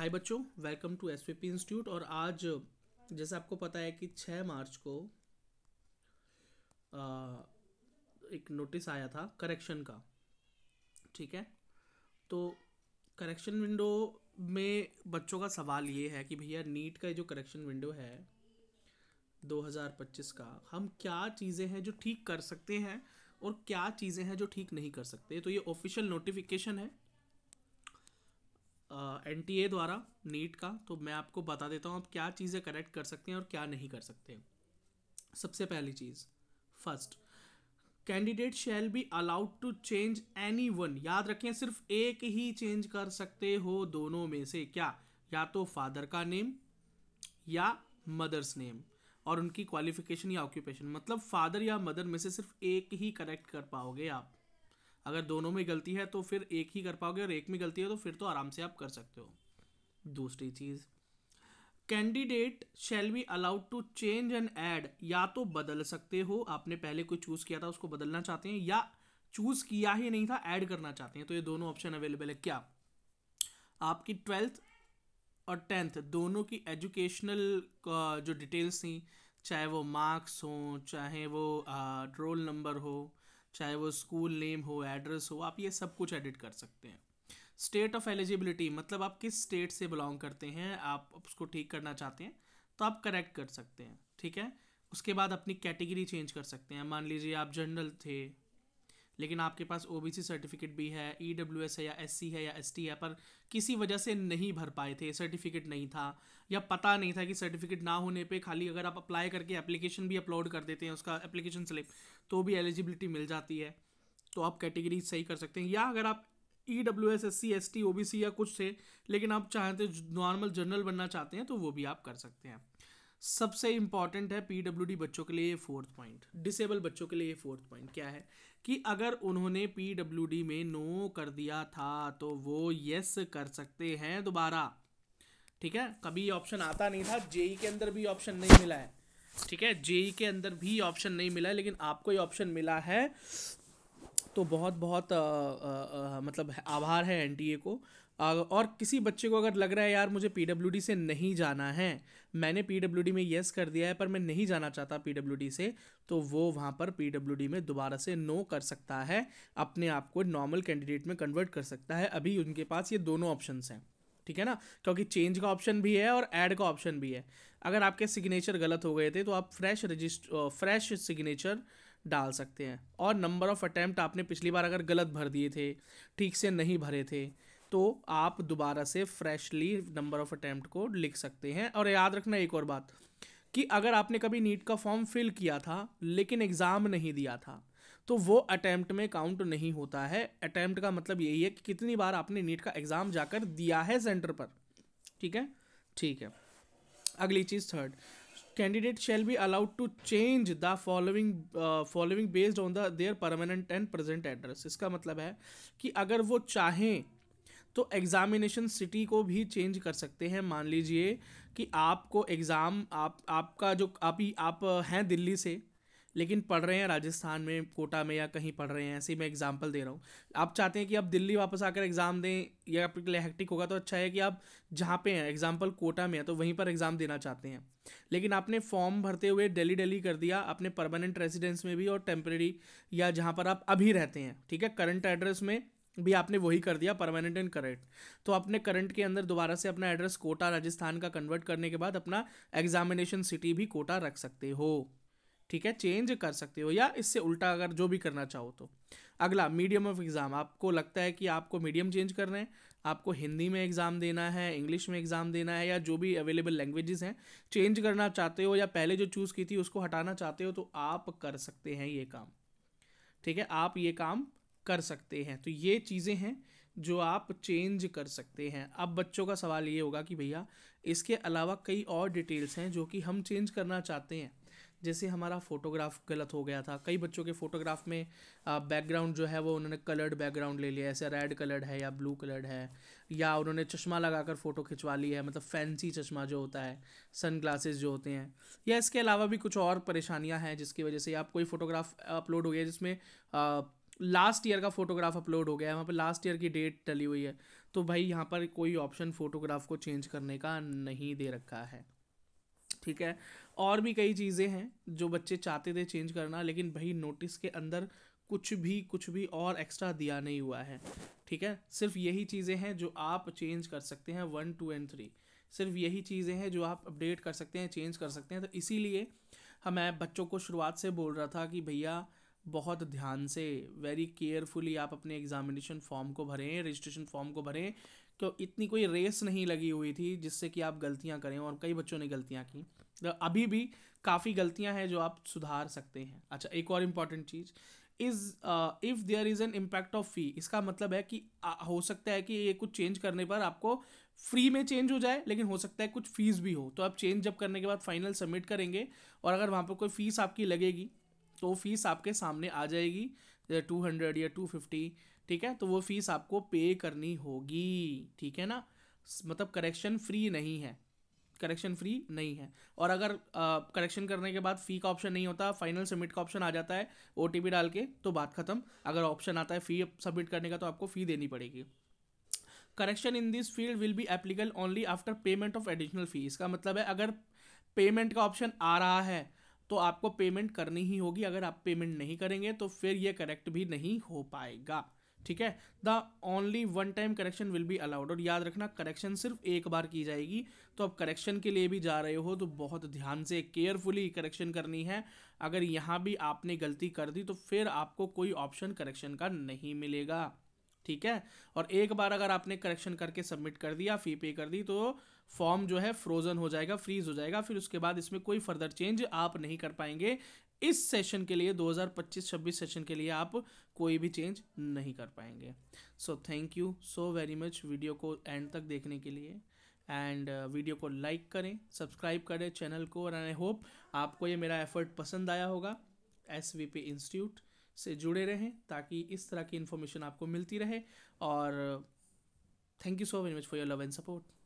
हाय बच्चों, welcome to SVP institute. और आज जैसे आपको पता है कि 6 मार्च को आ, एक नोटिस आया था करेक्शन का। ठीक है, तो करेक्शन विंडो में बच्चों का सवाल ये है कि भैया नीट का जो करेक्शन विंडो है 2025 का, हम क्या चीज़ें हैं जो ठीक कर सकते हैं और क्या चीज़ें हैं जो ठीक नहीं कर सकते। तो ये ऑफिशियल नोटिफिकेशन है एनटीए द्वारा नीट का। तो मैं आपको बता देता हूँ आप क्या चीज़ें करेक्ट कर सकते हैं और क्या नहीं कर सकते। सबसे पहली चीज़, first, candidate shall be allowed to change any one. याद रखें, सिर्फ एक ही चेंज कर सकते हो दोनों में से। क्या? या तो फादर का नेम या मदर्स नेम और उनकी क्वालिफिकेशन या ऑक्यूपेशन। मतलब फादर या मदर में से सिर्फ एक ही करेक्ट कर पाओगे आप। अगर दोनों में गलती है तो फिर एक ही कर पाओगे, और एक में गलती है तो फिर तो आराम से आप कर सकते हो। दूसरी चीज, candidate shall be allowed to change and add. या तो बदल सकते हो, आपने पहले कोई चूज किया था उसको बदलना चाहते हैं, या चूज किया ही नहीं था ऐड करना चाहते हैं। तो ये दोनों ऑप्शन अवेलेबल है। क्या आपकी 12th और 10th दोनों की एजुकेशनल जो डिटेल्स थी, चाहे वो मार्क्स हो, चाहे वो रोल नंबर हो, चाहे वो स्कूल नेम हो, एड्रेस हो, आप ये सब कुछ एडिट कर सकते हैं। स्टेट ऑफ एलिजिबिलिटी, मतलब आप किस स्टेट से बिलोंग करते हैं, आप उसको ठीक करना चाहते हैं तो आप करेक्ट कर सकते हैं। ठीक है, उसके बाद अपनी कैटेगरी चेंज कर सकते हैं। मान लीजिए आप जनरल थे लेकिन आपके पास ओबीसी सर्टिफिकेट भी है, ईडब्ल्यूएस है या एससी है या एसटी है, पर किसी वजह से नहीं भर पाए थे, सर्टिफिकेट नहीं था या पता नहीं था कि सर्टिफिकेट ना होने पे खाली अगर आप अप्लाई करके एप्लीकेशन भी अपलोड कर देते हैं, उसका एप्लीकेशन स्लिप, तो भी एलिजिबिलिटी मिल जाती है। तो आप कैटेगरी सही कर सकते हैं। या अगर आप ईडब्ल्यूएस एससी एसटी ओबीसी या कुछ थे लेकिन आप चाहते नॉर्मल जनरल बनना चाहते हैं तो वो भी आप कर सकते हैं। सबसे इंपॉर्टेंट है पीडब्ल्यूडी बच्चों के लिए फोर्थ पॉइंट, डिसेबल बच्चों के लिए फोर्थ पॉइंट क्या है कि अगर उन्होंने पीडब्ल्यूडी में नो कर दिया था तो वो यस कर सकते हैं दोबारा। ठीक है, कभी ऑप्शन आता नहीं था, जेई के अंदर भी ऑप्शन नहीं मिला है। ठीक है, जेई के अंदर भी ऑप्शन नहीं मिला है, लेकिन आपको ये ऑप्शन मिला है तो बहुत बहुत मतलब आभार है एनटीए को। और किसी बच्चे को अगर लग रहा है यार मुझे पीडब्ल्यूडी से नहीं जाना है, मैंने पीडब्ल्यूडी में येस कर दिया है पर मैं नहीं जाना चाहता पीडब्ल्यूडी से, तो वो वहाँ पर पीडब्ल्यूडी में दोबारा से नो कर सकता है, अपने आप को नॉर्मल कैंडिडेट में कन्वर्ट कर सकता है। अभी उनके पास ये दोनों ऑप्शंस हैं। ठीक है ना, क्योंकि चेंज का ऑप्शन भी है और ऐड का ऑप्शन भी है। अगर आपके सिग्नेचर गलत हो गए थे तो आप फ्रेश सिग्नेचर डाल सकते हैं। और नंबर ऑफ अटैम्प्ट आपने पिछली बार अगर गलत भर दिए थे, ठीक से नहीं भरे थे, तो आप दोबारा से फ्रेशली नंबर ऑफ अटैम्प्ट को लिख सकते हैं। और याद रखना एक और बात कि अगर आपने कभी नीट का फॉर्म फिल किया था लेकिन एग्ज़ाम नहीं दिया था तो वो अटैम्प्ट में काउंट नहीं होता है। अटैम्प्ट का मतलब यही है कि कितनी बार आपने नीट का एग्ज़ाम जाकर दिया है सेंटर पर। ठीक है, ठीक है। अगली चीज़, third, candidate shall be allowed to change the following based on the their permanent and present address. इसका मतलब है कि अगर वो चाहें तो एग्जामिनेशन सिटी को भी चेंज कर सकते हैं। मान लीजिए कि आपको एग्ज़ाम आपका जो आप हैं दिल्ली से लेकिन पढ़ रहे हैं राजस्थान में, कोटा में या कहीं पढ़ रहे हैं, ऐसे ही मैं एग्जांपल दे रहा हूँ। आप चाहते हैं कि आप दिल्ली वापस आकर एग्ज़ाम दें, या आपके लिए हेक्टिक होगा, तो अच्छा है कि आप जहाँ पे हैं, एग्जांपल कोटा में है तो वहीं पर एग्ज़ाम देना चाहते हैं, लेकिन आपने फॉर्म भरते हुए दिल्ली कर दिया अपने परमानेंट रेजिडेंस में भी और टेम्परेरी या जहाँ पर आप अभी रहते हैं। ठीक है, करंट एड्रेस में भी आपने वही कर दिया, परमानेंट एंड करंट। तो अपने करंट के अंदर दोबारा से अपना एड्रेस कोटा राजस्थान का कन्वर्ट करने के बाद अपना एग्जामिनेशन सिटी भी कोटा रख सकते हो। ठीक है, चेंज कर सकते हो, या इससे उल्टा अगर जो भी करना चाहो तो। अगला, मीडियम ऑफ एग्ज़ाम। आपको लगता है कि आपको मीडियम चेंज करना है, आपको हिंदी में एग्ज़ाम देना है, इंग्लिश में एग्ज़ाम देना है, या जो भी अवेलेबल लैंग्वेजेस हैं चेंज करना चाहते हो, या पहले जो चूज़ की थी उसको हटाना चाहते हो, तो आप कर सकते हैं ये काम। ठीक है, आप ये काम कर सकते हैं। तो ये चीज़ें हैं जो आप चेंज कर सकते हैं। अब बच्चों का सवाल ये होगा कि भैया इसके अलावा कई और डिटेल्स हैं जो कि हम चेंज करना चाहते हैं। जैसे हमारा फ़ोटोग्राफ गलत हो गया था, कई बच्चों के फ़ोटोग्राफ में बैकग्राउंड जो है वो उन्होंने कलर्ड बैकग्राउंड ले लिया, ऐसे रेड कलर्ड है या ब्लू कलर्ड है, या उन्होंने चश्मा लगाकर फ़ोटो खिंचवा ली है, मतलब फैंसी चश्मा जो होता है, सन ग्लासेस जो होते हैं, या इसके अलावा भी कुछ और परेशानियां हैं जिसकी वजह से आप कोई फ़ोटोग्राफ अपलोड हो गया जिसमें लास्ट ईयर का फोटोग्राफ अपलोड हो गया है, वहाँ पे लास्ट ईयर की डेट डली हुई है, तो भाई यहाँ पर कोई ऑप्शन फोटोग्राफ को चेंज करने का नहीं दे रखा है, ठीक है। और भी कई चीज़ें हैं जो बच्चे चाहते थे चेंज करना, लेकिन भाई नोटिस के अंदर कुछ भी और एक्स्ट्रा दिया नहीं हुआ है, ठीक है। सिर्फ यही चीज़ें हैं जो आप चेंज कर सकते हैं, 1, 2 एंड 3, सिर्फ यही चीज़ें हैं जो आप अपडेट कर सकते हैं, चेंज कर सकते हैं। तो इसीलिए मैं बच्चों को शुरुआत से बोल रहा था कि भैया बहुत ध्यान से, वेरी केयरफुली आप अपने एग्जामिनेशन फॉर्म को भरें, रजिस्ट्रेशन फॉर्म को भरें, क्यों इतनी कोई रेस नहीं लगी हुई थी जिससे कि आप गलतियां करें, और कई बच्चों ने गलतियां की। तो अभी भी काफ़ी गलतियां हैं जो आप सुधार सकते हैं। अच्छा, एक और इम्पॉर्टेंट चीज़ is if there is an impact of fee, इसका मतलब है कि हो सकता है कि ये कुछ चेंज करने पर आपको फ्री में चेंज हो जाए, लेकिन हो सकता है कुछ फीस भी हो। तो आप चेंज जब करने के बाद फाइनल सबमिट करेंगे और अगर वहाँ पर कोई फ़ीस आपकी लगेगी तो फीस आपके सामने आ जाएगी, 200 या 250, ठीक है। तो वो फीस आपको पे करनी होगी, ठीक है ना। मतलब करेक्शन फ्री नहीं है, करेक्शन फ्री नहीं है। और अगर करेक्शन करने के बाद फ़ी का ऑप्शन नहीं होता, फाइनल सबमिट का ऑप्शन आ जाता है OTP डाल के, तो बात खत्म। अगर ऑप्शन आता है फ़ी सबमिट करने का तो आपको फ़ी देनी पड़ेगी। Correction in this field will be applicable only after payment of additional fee, इसका मतलब है अगर पेमेंट का ऑप्शन आ रहा है तो आपको पेमेंट करनी ही होगी। अगर आप पेमेंट नहीं करेंगे तो फिर ये करेक्ट भी नहीं हो पाएगा, ठीक है। The only one time correction will be allowed, और याद रखना करेक्शन सिर्फ एक बार की जाएगी। तो अब करेक्शन के लिए भी जा रहे हो तो बहुत ध्यान से केयरफुली करेक्शन करनी है। अगर यहाँ भी आपने गलती कर दी तो फिर आपको कोई ऑप्शन करेक्शन का नहीं मिलेगा, ठीक है। और एक बार अगर आपने करेक्शन करके सबमिट कर दिया, फ़ी पे कर दी, तो फॉर्म जो है फ्रोज़न हो जाएगा, फ्रीज हो जाएगा। फिर उसके बाद इसमें कोई फर्दर चेंज आप नहीं कर पाएंगे। इस सेशन के लिए 2025-26 सेशन के लिए आप कोई भी चेंज नहीं कर पाएंगे। So thank you so very much video को एंड तक देखने के लिए। एंड वीडियो को लाइक करें, सब्सक्राइब करें चैनल को, और आई होप आपको ये मेरा एफर्ट पसंद आया होगा। SVP इंस्टीट्यूट से जुड़े रहें ताकि इस तरह की इन्फॉर्मेशन आपको मिलती रहे। और thank you so very much for your love and support.